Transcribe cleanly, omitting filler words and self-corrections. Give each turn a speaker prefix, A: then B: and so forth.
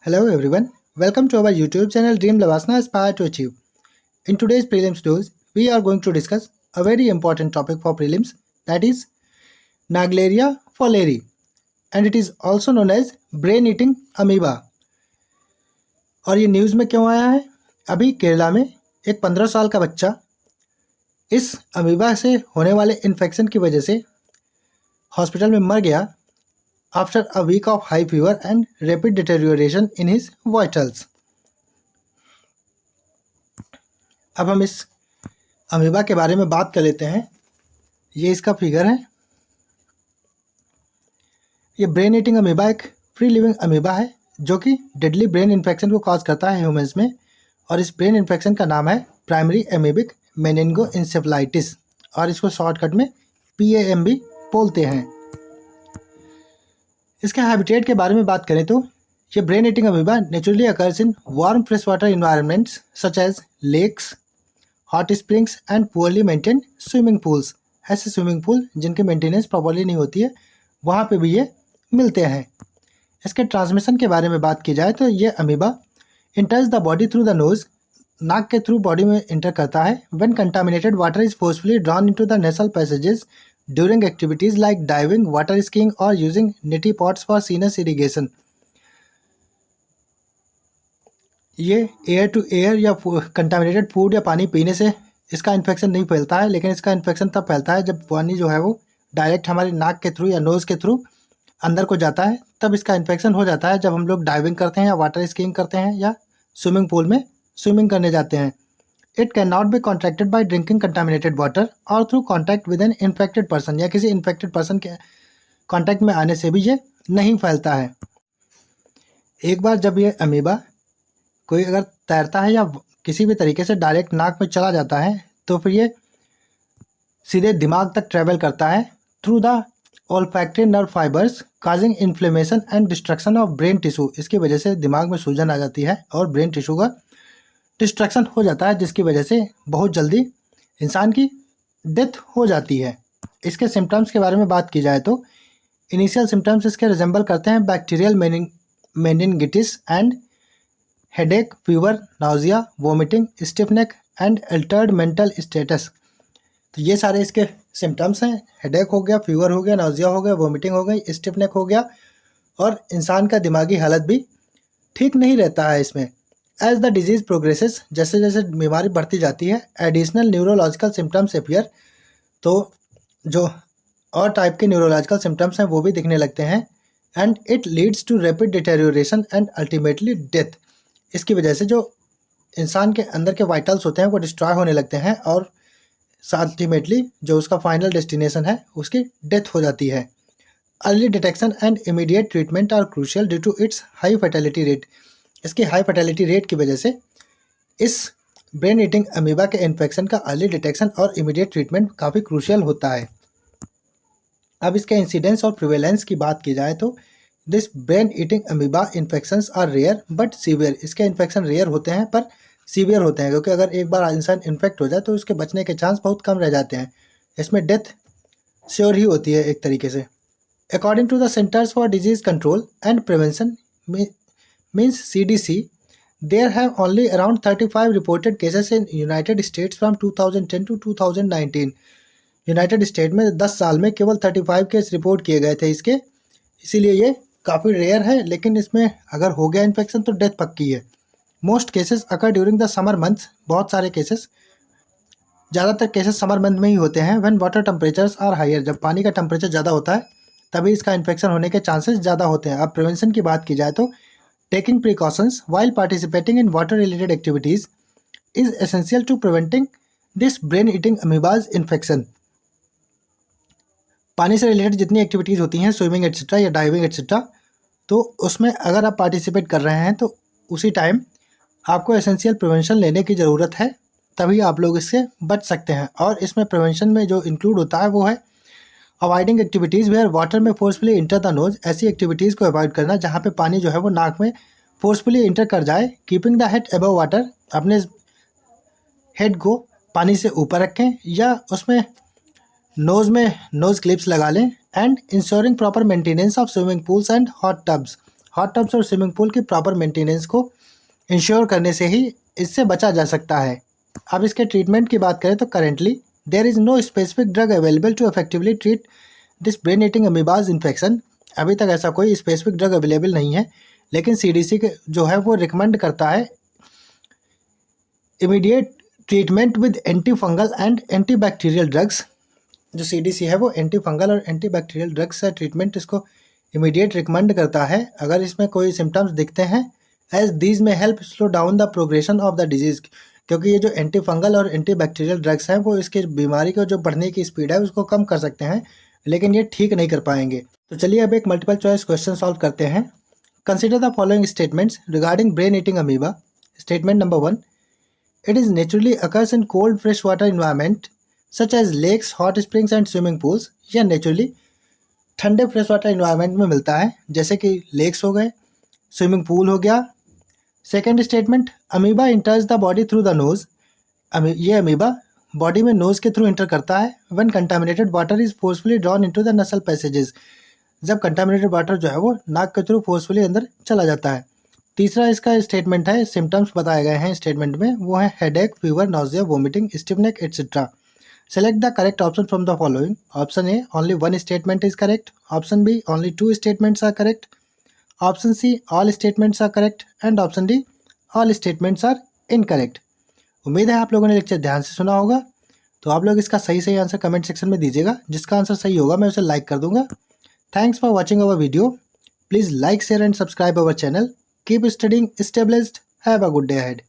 A: Hello everyone, welcome to our YouTube channel Dream Lavasana Aspire to Achieve. In today's prelims news, we are going to discuss a very important topic for prelims, that is Naegleria fowleri, and it is also known as brain eating amoeba. और ये news में क्यों आया है? अभी केरला में एक 15 साल का बच्चा इस अमीबा से होने वाले इन्फेक्शन की वजह से हॉस्पिटल में मर गया after a week of high fever and rapid deterioration in his vitals. अब हम इस अमीबा के बारे में बात कर लेते हैं। ये इसका फिगर है। ये ब्रेन ईटिंग अमीबा एक फ्री लिविंग अमीबा है जो कि डेडली ब्रेन इन्फेक्शन को कॉज करता है ह्यूमंस में, और इस ब्रेन इन्फेक्शन का नाम है प्राइमरी एमीबिक मेनिंगोइंसेफेलाइटिस और इसको शॉर्टकट में PAM भी बोलते हैं। इसके हैबिटेट के बारे में बात करें तो ये brain eating amoeba naturally occurs in warm fresh water environments such as lakes, hot springs and poorly maintain swimming pools. ऐसे स्विमिंग पूल जिनकी मेंटेनेंस प्रॉपर्ली नहीं होती है वहाँ पे भी ये मिलते हैं। इसके ट्रांसमिशन के बारे में बात की जाए तो ये amoeba enters the body through the nose, नाक के थ्रू बॉडी में इंटर करता है। When contaminated water is forcefully drawn into the nasal passages during activities like diving, water skiing और using neti pots for sinus irrigation. ये air to air या contaminated food या पानी पीने से इसका इन्फेक्शन नहीं फैलता है, लेकिन इसका इन्फेक्शन तब फैलता है जब पानी जो है वो डायरेक्ट हमारी नाक के थ्रू या नोज़ के थ्रू अंदर को जाता है, तब इसका इन्फेक्शन हो जाता है। जब हम लोग डाइविंग करते हैं या वाटर स्कीइंग करते हैं या स्विमिंग पूल में स्विमिंग करने जाते हैं। It can not be contracted by drinking contaminated water और through contact with an infected person, या किसी इन्फेक्टेड पर्सन के कॉन्टैक्ट में आने से भी ये नहीं फैलता है। एक बार जब ये अमीबा कोई अगर तैरता है या किसी भी तरीके से डायरेक्ट नाक में चला जाता है तो फिर ये सीधे दिमाग तक ट्रेवल करता है through the olfactory nerve fibres causing inflammation and destruction of brain tissue. इसकी वजह से दिमाग में सूजन आ जाती है और ब्रेन टिश्यू का डिस्ट्रक्शन हो जाता है, जिसकी वजह से बहुत जल्दी इंसान की डेथ हो जाती है। इसके सिम्टम्स के बारे में बात की जाए तो इनिशियल सिम्टम्स इसके रिजेंबल करते हैं bacterial meningitis and headache, fever, nausea, vomiting, stiff neck and altered mental status. तो ये सारे इसके सिम्टम्स हैं। हेडेक हो गया, फीवर हो गया, नाउजिया हो गया, वोमिटिंग हो गई, स्टिफ नेक हो गया, और इंसान का दिमागी हालत भी ठीक नहीं रहता है इसमें। एज द डिजीज़ प्रोग्रेसेस, जैसे जैसे बीमारी बढ़ती जाती है, एडिशनल न्यूरोलॉजिकल सिम्टम्स अपीयर, तो जो और टाइप के न्यूरोलॉजिकल सिम्टम्स हैं वो भी दिखने लगते हैं। And it leads to rapid deterioration and ultimately death. इसकी वजह से जो इंसान के अंदर के वाइटल्स होते हैं वो डिस्ट्रॉय होने लगते हैं और अल्टीमेटली जो उसका फाइनल डेस्टिनेशन है उसकी डेथ हो जाती है। Early detection and immediate treatment are crucial due to its high fertility rate. इसकी हाई फर्टिलिटी रेट की वजह से इस ब्रेन ईटिंग अमीबा के इन्फेक्शन का अर्ली डिटेक्शन और इमीडिएट ट्रीटमेंट काफ़ी क्रूशियल होता है। अब इसके इंसिडेंस और प्रिवेलेंस की बात की जाए तो this brain eating amoeba infections are rare but severe. इसके इन्फेक्शन रेयर होते हैं पर सीवियर होते हैं, क्योंकि अगर एक बार इंसान इन्फेक्ट हो जाए तो उसके बचने के चांस बहुत कम रह जाते हैं। इसमें डेथ श्योर ही होती है एक तरीके से। According to the centres for disease control and prevention means CDC, there have only around 35 reported cases in United States from 2010 to 2019. United state में 10 साल में केवल 35 केस रिपोर्ट किए गए थे इसके, इसीलिए ये काफ़ी रेयर है। लेकिन इसमें अगर हो गया इन्फेक्शन तो डेथ पक्की है। Most cases occur during the summer months, बहुत सारे केसेस, ज़्यादातर केसेस समर मंथ में ही होते हैं। When water temperatures are higher, जब पानी का टेम्परेचर ज़्यादा होता है तभी इसका इन्फेक्शन होने के चांसेस ज़्यादा होते हैं। अब प्रिवेंशन की बात की जाए तो taking precautions while participating in water related activities is essential to preventing this brain eating amoebas infection. पानी से रिलेटेड जितनी एक्टिविटीज़ होती हैं, स्विमिंग एट्सेट्रा या डाइविंग एट्सेट्रा, तो उसमें अगर आप पार्टिसिपेट कर रहे हैं तो उसी टाइम आपको एसेंशियल प्रिवेंशन लेने की ज़रूरत है, तभी आप लोग इससे बच सकते हैं। और इसमें प्रिवेंशन में जो इंक्लूड होता है वो है अवॉइडिंग एक्टिविटीज़ वेयर वाटर में फोर्सफुली इंटर द नोज। ऐसी एक्टिविटीज़ को अवॉइड करना जहाँ पे पानी जो है वो नाक में फोर्सफुली इंटर कर जाए। Keeping the head above water, अपने हेड को पानी से ऊपर रखें या उसमें नोज़ में नोज़ क्लिप्स लगा लें। And ensuring proper maintenance of swimming pools and hot tubs. Hot tubs और स्विमिंग पूल की प्रॉपर मेंटेनेंस को इंश्योर करने से ही इससे बचा जा सकता है। अब इसके ट्रीटमेंट की बात करें तो currently there is no specific drug available to effectively treat this brain eating amoeba's infection. अभी तक ऐसा कोई स्पेसिफिक ड्रग अवेलेबल नहीं है, लेकिन CDC के जो है वो रिकमेंड करता है immediate treatment with anti fungal and anti bacterial drugs. जो CDC है वो एंटी फंगल और एंटी बैक्टीरियल ड्रग्स का ट्रीटमेंट इसको इमीडिएट रिकमेंड करता है अगर इसमें कोई सिम्टम्स दिखते हैं, एज दीज में help slow down the progression of the disease. क्योंकि ये जो एंटी फंगल और एंटी बैक्टीरियल ड्रग्स हैं वो इसके बीमारी को जो बढ़ने की स्पीड है उसको कम कर सकते हैं, लेकिन ये ठीक नहीं कर पाएंगे। तो चलिए अब एक मल्टीपल चॉइस क्वेश्चन सॉल्व करते हैं। Consider the following statements regarding brain eating amoeba. Statement number 1, it is naturally occurs in cold freshwater environment such as lakes, hot springs and swimming pools। यह नेचुरली ठंडे fresh water environment में मिलता है, जैसे कि lakes हो गए, swimming pool हो गया। Second statement, amoeba enters the body through the knows. ये अमीबा बॉडी में नोज के थ्रू इंटर करता है। When contaminated water is forcefully drawn into the नसल पैसेजेस। जब कंटामिनेटेड वाटर जो है वो नाक के थ्रू फोर्सफुली अंदर चला जाता है। तीसरा इसका स्टेटमेंट है, सिम्टम्स बताए गए हैं स्टेटमेंट में, वो है headache, fever, nausea, vomiting, stiff neck etcetera. Select the correct option from the following. Option A, only one statement is correct. Option B, only two statements are correct. Option C, all statements are correct. And option D, all statements are incorrect. उम्मीद है आप लोगों ने lecture ध्यान से सुना होगा। तो आप लोग इसका सही आंसर कमेंट सेक्शन में दीजिएगा। जिसका आंसर सही होगा मैं उसे लाइक कर दूंगा। Thanks for watching our video. Please like, share and subscribe our channel. Keep studying, stay blessed. Have a good day ahead.